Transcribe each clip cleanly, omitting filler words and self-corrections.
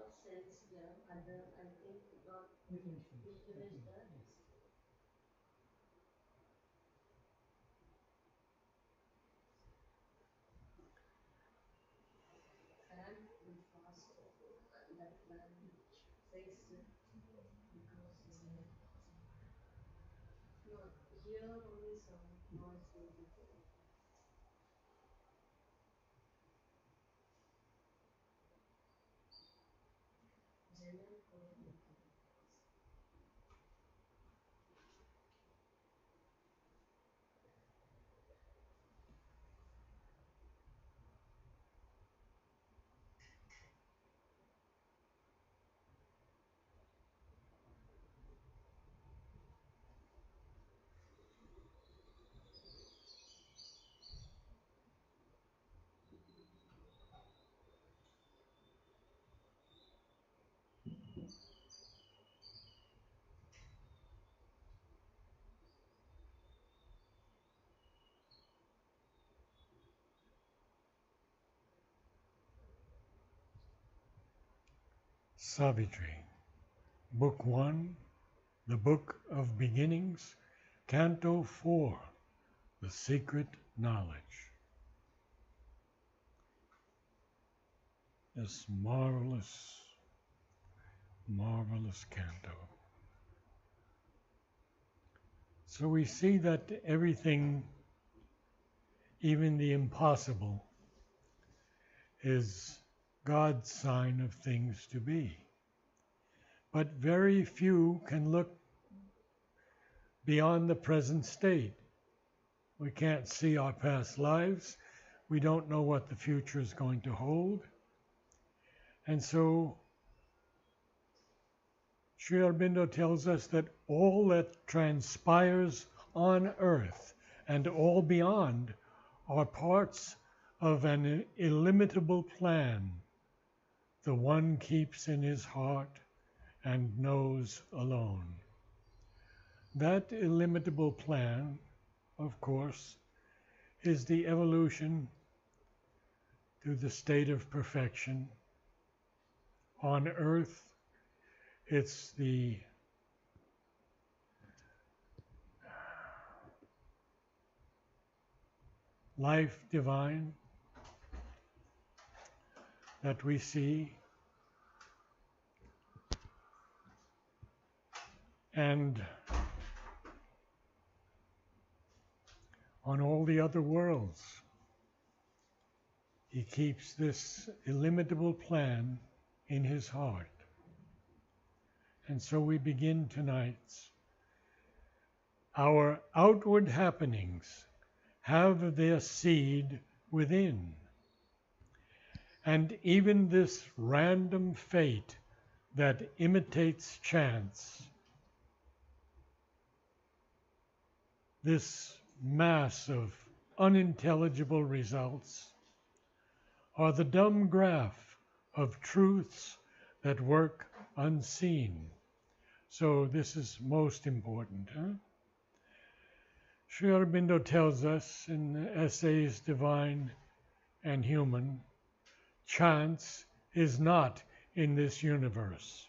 We finished. Yes. Savitri, Book 1, The Book of Beginnings, Canto 4, The Secret Knowledge. This marvelous, marvelous canto. So we see that everything, even the impossible, is God's sign of things to be. But very few can look beyond the present state. We can't see our past lives. We don't know what the future is going to hold. And so Sri Aurobindo tells us that all that transpires on earth and all beyond are parts of an illimitable plan the one keeps in his heart and knows alone. That illimitable plan, of course, is the evolution to the state of perfection. On earth, it's the life divine that we see, and on all the other worlds, he keeps this illimitable plan in his heart. And so we begin tonight's. Our outward happenings have their seed within. And even this random fate that imitates chance, this mass of unintelligible results, are the dumb graph of truths that work unseen. So this is most important. Sri Aurobindo tells us in the Essays Divine and Human, chance is not in this universe.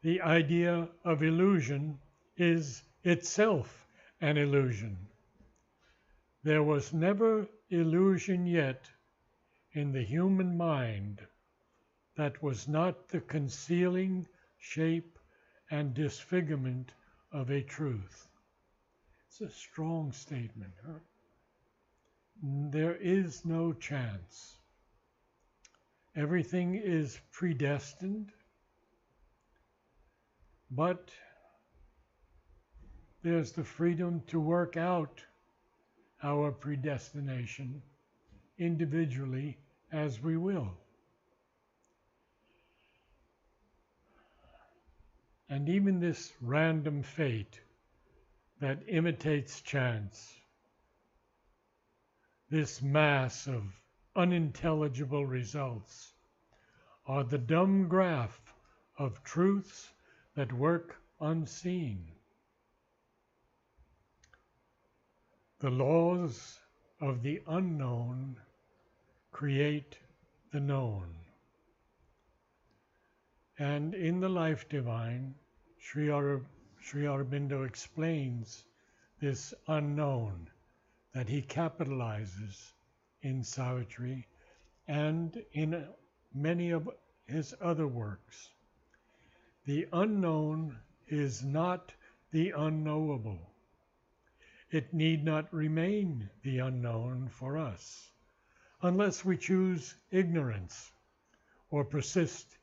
The idea of illusion is itself an illusion. There was never illusion yet in the human mind that was not the concealing shape and disfigurement of a truth. It's a strong statement. There is no chance. Everything is predestined, but there's the freedom to work out our predestination individually as we will. And even this random fate that imitates chance, this mass of unintelligible results, are the dumb graph of truths that work unseen. The laws of the unknown create the known. And in the Life Divine, Sri Aurobindo explains this unknown that he capitalizes in Savitri and in many of his other works. The unknown is not the unknowable. It need not remain the unknown for us, unless we choose ignorance or persist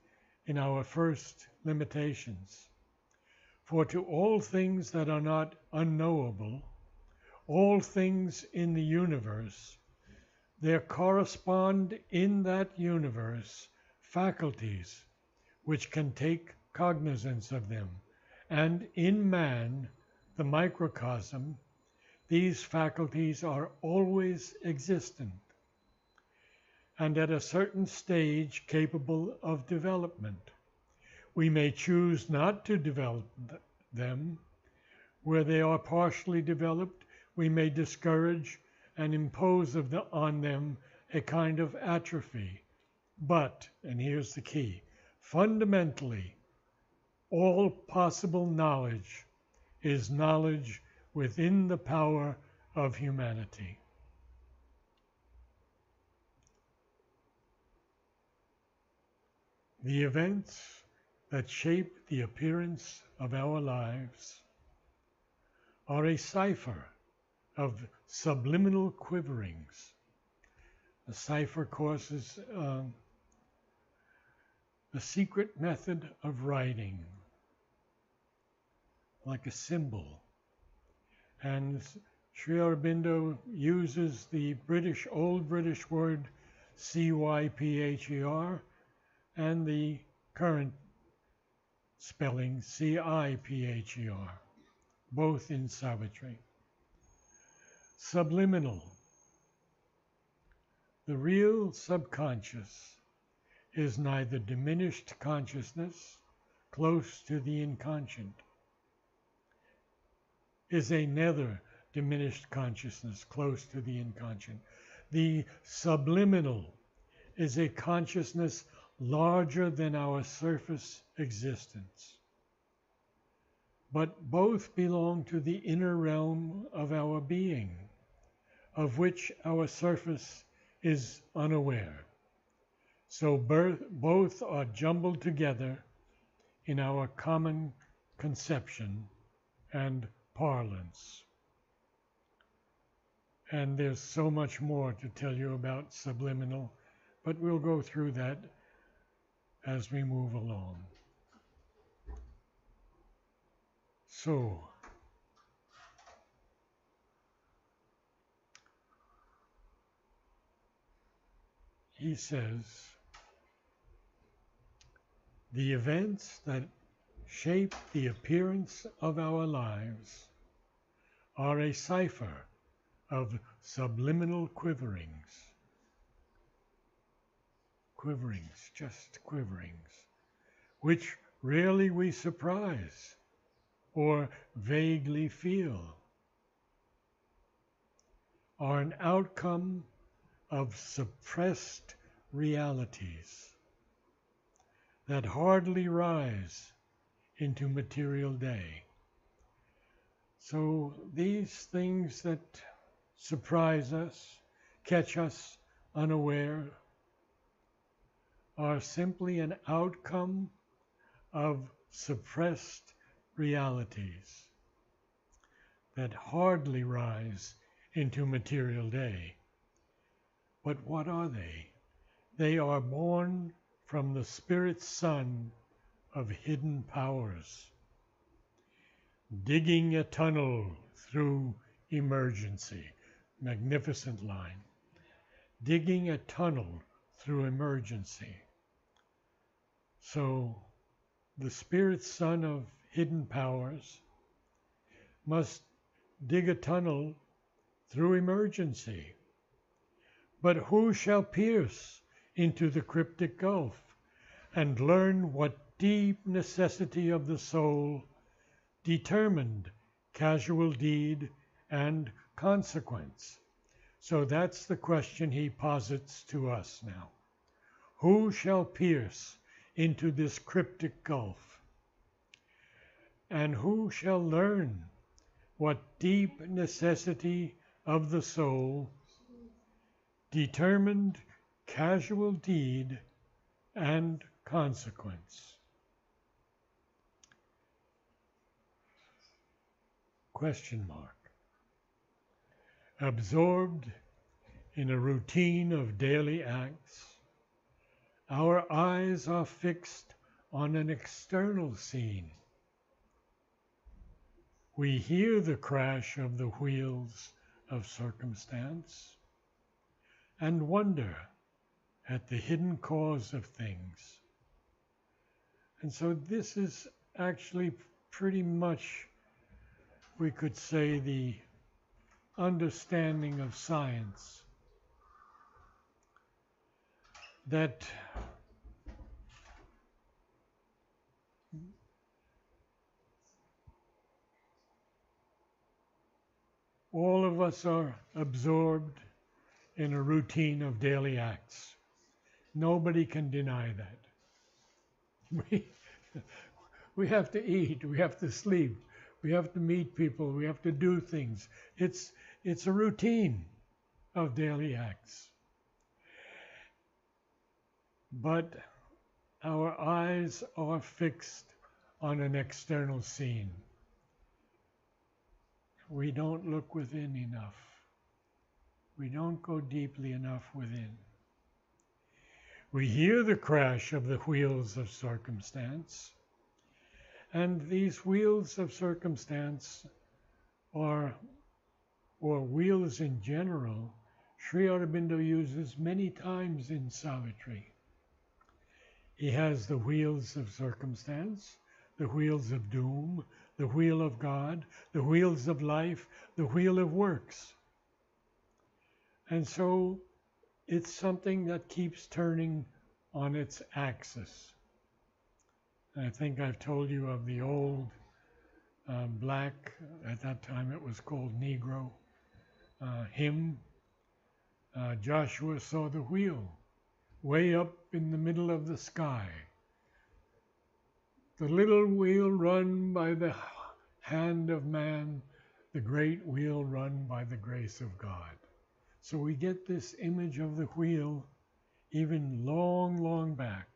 in our first limitations. For to all things that are not unknowable, all things in the universe, there correspond in that universe faculties which can take cognizance of them. And in man, the microcosm, these faculties are always existent and at a certain stage capable of development. We may choose not to develop them. Where they are partially developed, we may discourage and impose on them a kind of atrophy. But, and here's the key, fundamentally, all possible knowledge is knowledge within the power of humanity. The events that shape the appearance of our lives are a cipher of subliminal quiverings. A cipher course is a secret method of writing, like a symbol. And Sri Aurobindo uses the old British word CYPHER and the current spelling CIPHER, both in Savitri. Subliminal. The real subconscious is neither diminished consciousness, close to the inconscient, is another diminished consciousness, close to the inconscient. The subliminal is a consciousness larger than our surface existence. But both belong to the inner realm of our being, of which our surface is unaware. So both are jumbled together in our common conception and parlance. And there's so much more to tell you about subliminal, but we'll go through that as we move along. So, he says, the events that shape the appearance of our lives are a cipher of subliminal quiverings, just quiverings, which rarely we surprise or vaguely feel, are an outcome of suppressed realities that hardly rise into material day. So these things that surprise us, catch us unaware, are simply an outcome of suppressed realities that hardly rise into material day. But what are they? They are born from the Spirit Sun of hidden powers, digging a tunnel through emergency. Magnificent line. Digging a tunnel through emergency. So the Spirit Sun of hidden powers must dig a tunnel through emergency. But who shall pierce into the cryptic gulf and learn what deep necessity of the soul determined casual deed and consequence? So that's the question he posits to us now. Who shall pierce into this cryptic gulf. And who shall learn what deep necessity of the soul determined casual deed and consequence? Question mark. Absorbed in a routine of daily acts, our eyes are fixed on an external scene. We hear the crash of the wheels of circumstance and wonder at the hidden cause of things. And so this is actually pretty much, we could say, the understanding of science, that all of us are absorbed in a routine of daily acts. Nobody can deny that. We have to eat, we have to sleep, we have to meet people, we have to do things. It's a routine of daily acts. But our eyes are fixed on an external scene. We don't look within enough. We don't go deeply enough within. We hear the crash of the wheels of circumstance, and these wheels of circumstance or wheels in general, Sri Aurobindo uses many times in Savitri. He has the wheels of circumstance, the wheels of doom, the wheel of God, the wheels of life, the wheel of works. And so it's something that keeps turning on its axis. I think I've told you of the old black, at that time it was called Negro, hymn. Joshua saw the wheel way up in the middle of the sky. The little wheel run by the hand of man, the great wheel run by the grace of God. So we get this image of the wheel even long, long back.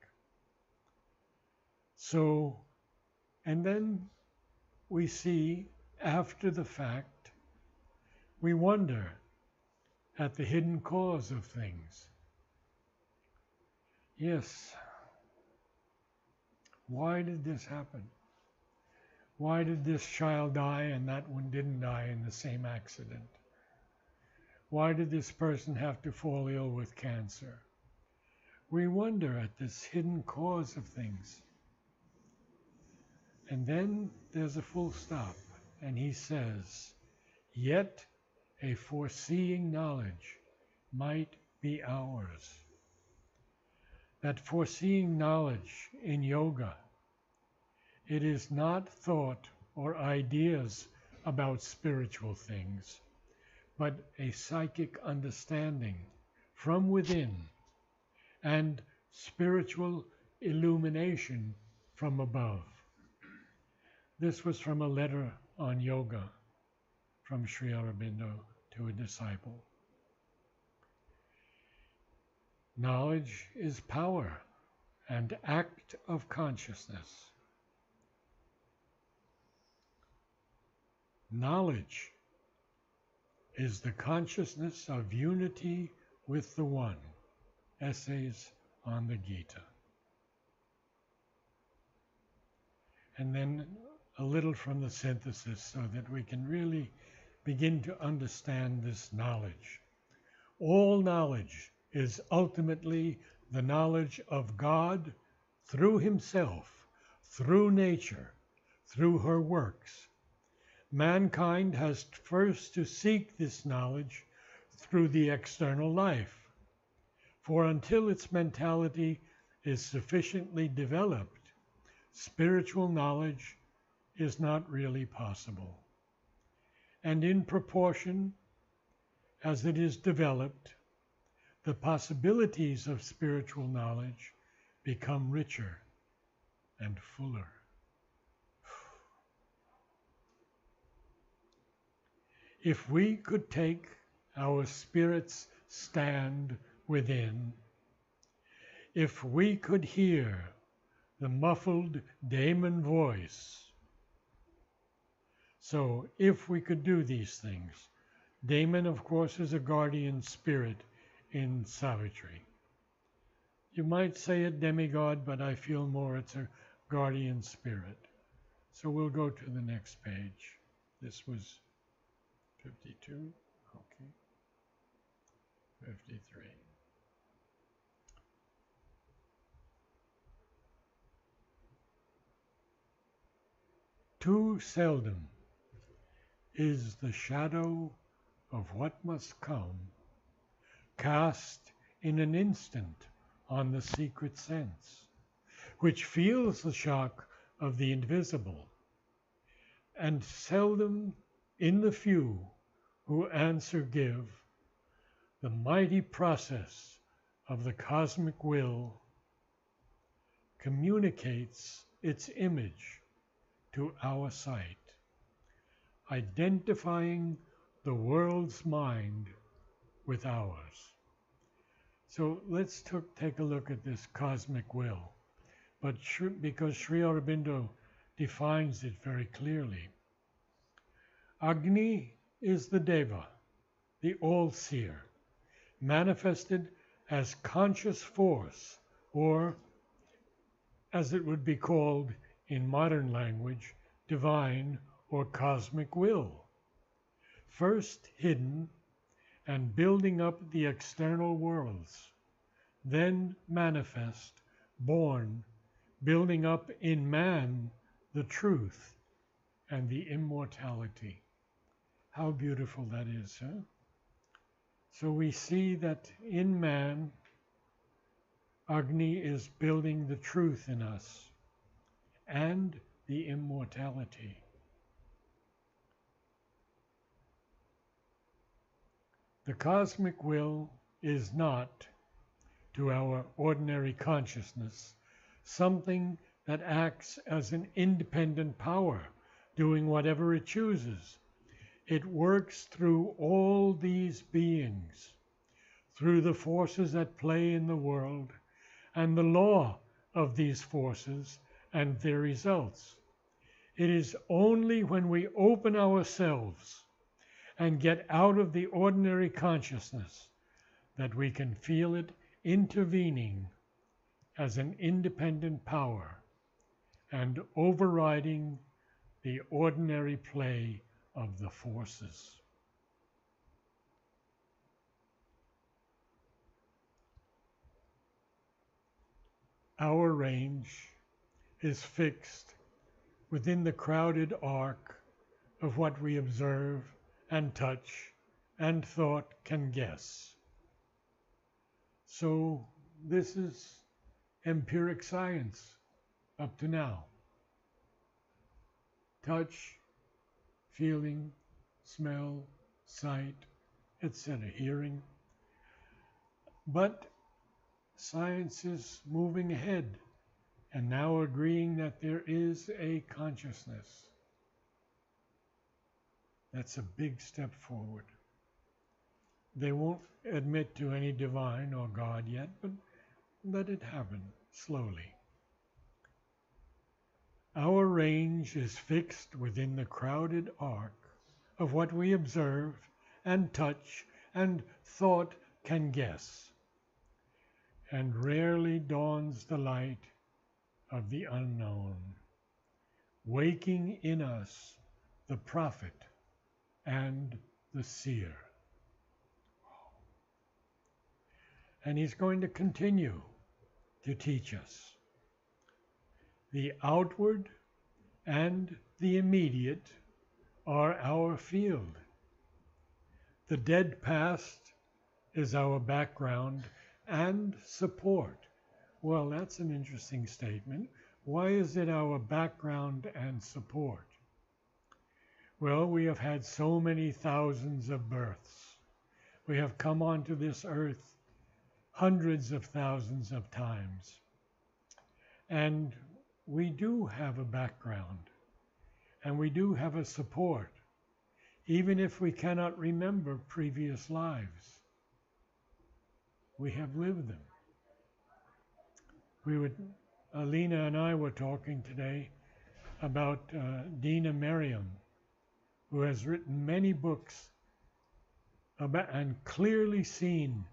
So, and then we see after the fact, we wonder at the hidden cause of things. Yes, why did this happen? Why did this child die and that one didn't die in the same accident? Why did this person have to fall ill with cancer? We wonder at this hidden cause of things. And then there's a full stop, and he says, yet a foreseeing knowledge might be ours. That foreseeing knowledge in yoga, it is not thought or ideas about spiritual things, but a psychic understanding from within and spiritual illumination from above. This was from a letter on yoga from Sri Aurobindo to a disciple. Knowledge is power and act of consciousness. Knowledge is the consciousness of unity with the One. Essays on the Gita. And then a little from the synthesis so that we can really begin to understand this knowledge. All knowledge is ultimately the knowledge of God through himself, through nature, through her works. Mankind has first to seek this knowledge through the external life. For until its mentality is sufficiently developed, spiritual knowledge is not really possible. And in proportion as it is developed, the possibilities of spiritual knowledge become richer and fuller. If we could take our spirit's stand within, if we could hear the muffled daemon voice, so if we could do these things, daemon, of course, is a guardian spirit in Savitri. You might say a demigod, but I feel more it's a guardian spirit. So we'll go to the next page. This was 52, okay, 53. Too seldom is the shadow of what must come cast in an instant on the secret sense, which feels the shock of the invisible, and seldom in the few who answer give, the mighty process of the cosmic will communicates its image to our sight, identifying the world's mind with ours. So let's take a look at this cosmic will, but because Sri Aurobindo defines it very clearly. Agni is the Deva, the all-seer, manifested as conscious force, or, as it would be called in modern language, divine or cosmic will, first hidden and building up the external worlds, then manifest, born, building up in man the truth and the immortality. How beautiful that is, huh? So we see that in man, Agni is building the truth in us and the immortality. The cosmic will is not, to our ordinary consciousness, something that acts as an independent power, doing whatever it chooses. It works through all these beings, through the forces at play in the world, and the law of these forces and their results. It is only when we open ourselves and get out of the ordinary consciousness that we can feel it intervening as an independent power and overriding the ordinary play of the forces. Our range is fixed within the crowded arc of what we observe and touch and thought can guess. So this is empiric science up to now. Touch, feeling, smell, sight, etc., hearing. But science is moving ahead and now agreeing that there is a consciousness. That's a big step forward. They won't admit to any divine or God yet, but let it happen slowly. Our range is fixed within the crowded arc of what we observe and touch and thought can guess, and rarely dawns the light of the unknown, waking in us the prophet and the seer. And he's going to continue to teach us. The outward and the immediate are our field. The dead past is our background and support. Well, that's an interesting statement. Why is it our background and support? Well, we have had so many thousands of births. We have come onto this earth hundreds of thousands of times. And we do have a background and we do have a support, even if we cannot remember previous lives. We have lived them. Alina and I were talking today about Dina Merriam, who has written many books about, and clearly seen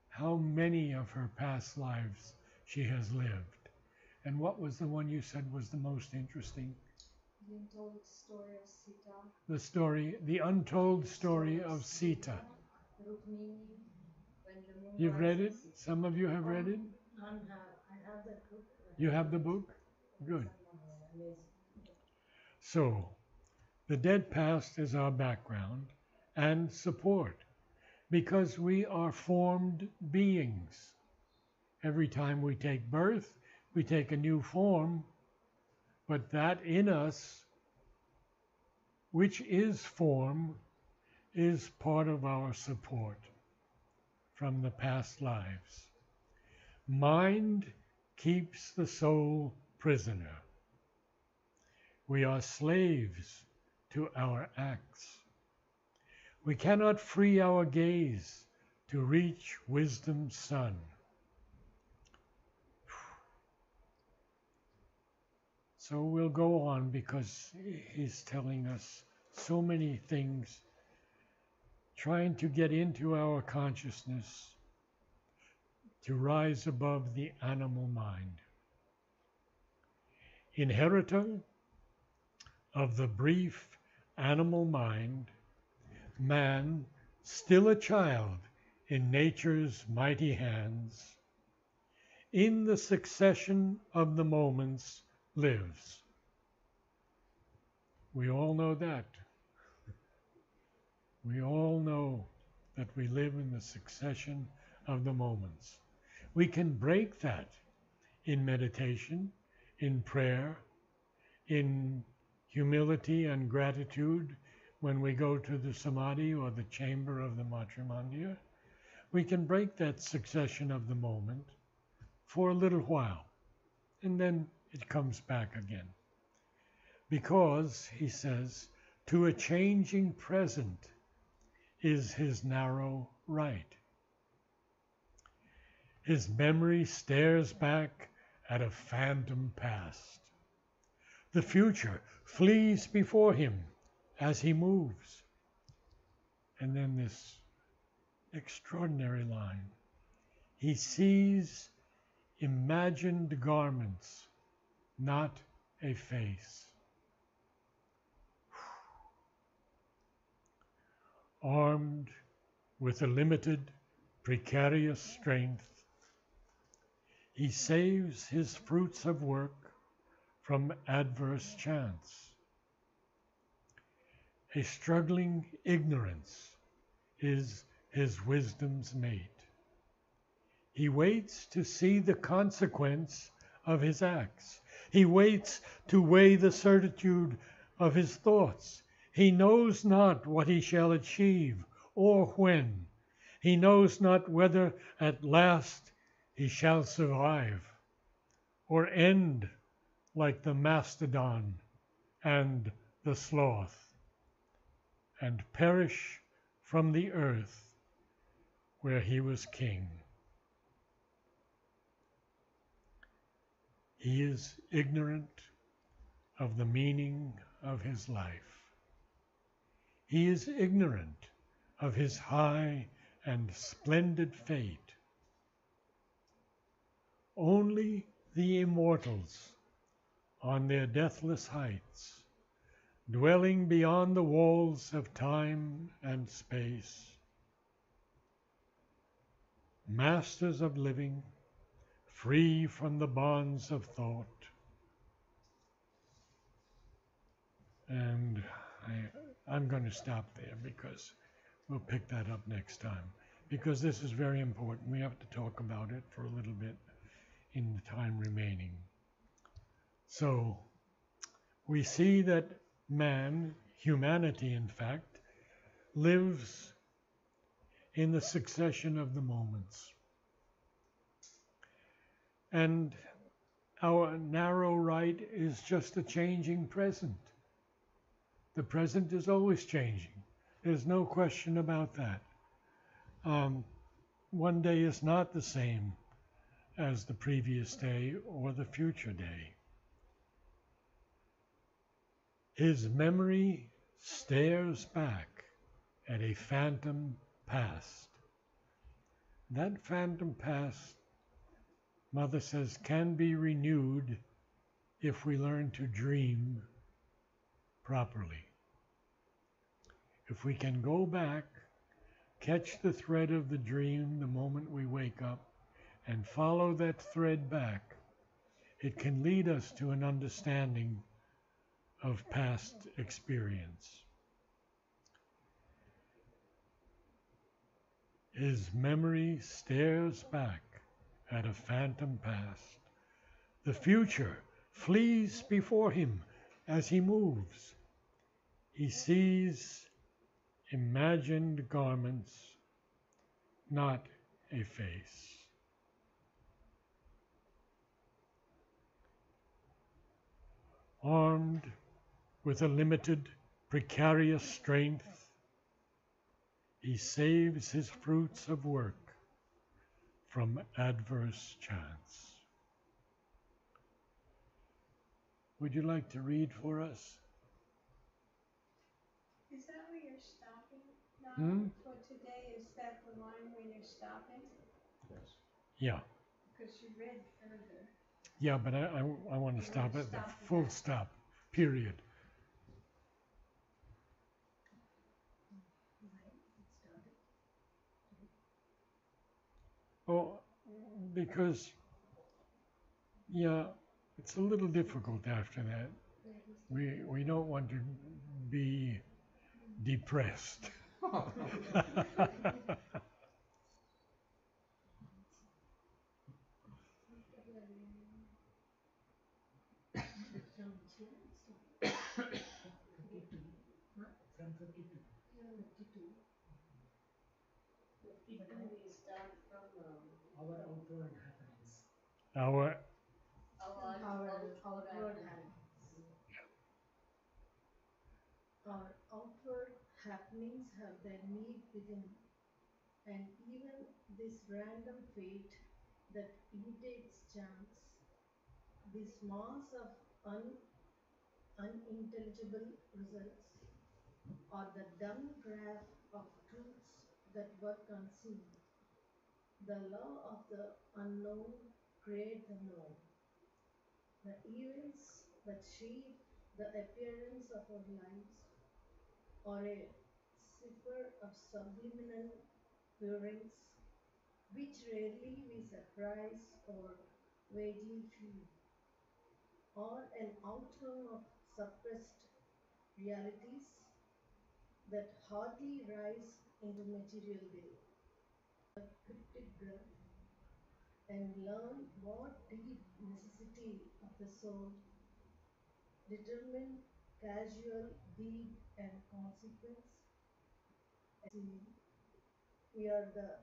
how many of her past lives she has lived. And what was the one you said was the most interesting? The untold story of Sita. The untold story of Sita. Rukmini, when the moon You've read it? rises. Some of you have read it? I have that book. You have the book? Good. Amazing. So, the dead past is our background and support because we are formed beings. Every time we take birth, we take a new form, but that in us, which is form, is part of our support from the past lives. Mind keeps the soul prisoner. We are slaves to our acts. We cannot free our gaze to reach wisdom's sun. So we'll go on because he's telling us so many things, trying to get into our consciousness to rise above the animal mind. Inheritor of the brief animal mind, man, still a child in nature's mighty hands, in the succession of the moments lives. We all know that. We all know that we live in the succession of the moments. We can break that in meditation, in prayer, in humility and gratitude when we go to the samadhi or the chamber of the Matrimandir. We can break that succession of the moment for a little while, and then it comes back again. Because, he says, to a changing present is his narrow right. His memory stares back at a phantom past. The future flees before him as he moves. And then this extraordinary line. He sees imagined garments, not a face. Armed with a limited, precarious strength, he saves his fruits of work from adverse chance. A struggling ignorance is his wisdom's mate. He waits to see the consequence of his acts. He waits to weigh the certitude of his thoughts. He knows not what he shall achieve or when. He knows not whether at last he shall survive or end like the mastodon and the sloth and perish from the earth where he was king. He is ignorant of the meaning of his life. He is ignorant of his high and splendid fate. Only the immortals on their deathless heights, dwelling beyond the walls of time and space, masters of living, free from the bonds of thought. And I'm going to stop there because we'll pick that up next time, because this is very important. We have to talk about it for a little bit in the time remaining. So we see that man, humanity in fact, lives in the succession of the moments. And our narrow right is just a changing present. The present is always changing. There's no question about that. Um, one day is not the same as the previous day or the future day. His memory stares back at a phantom past. That phantom past, Mother says, can be renewed if we learn to dream properly. If we can go back, catch the thread of the dream the moment we wake up, and follow that thread back, it can lead us to an understanding of past experience. His memory stares back at a phantom past. The future flees before him as he moves. He sees imagined garments, not a face. Armed with a limited, precarious strength, he saves his fruits of work from adverse chance. Would you like to read for us? Is that where you're stopping now Hmm? for today? Is that the line where you're stopping? Yeah. Because you read further. Yeah, but I want to stop at the full stop, period. Oh, because, yeah, it's a little difficult after that. We don't want to be depressed. From 52. 52. But we start from our outward happenings. Our Our outward happenings. Our outward happenings have their need within, and even this random fate that imitates chance, this mass of unintelligible results, or the dumb graph of truths that were concealed. The law of the unknown create the known. The events that shape the appearance of our lives are a cipher of subliminal purings which rarely we surprise or vaguely feel, or an outcome of suppressed realities that hardly rise into material day. Cryptic breath and learn what deep necessity of the soul determine casual deed and consequence. We are the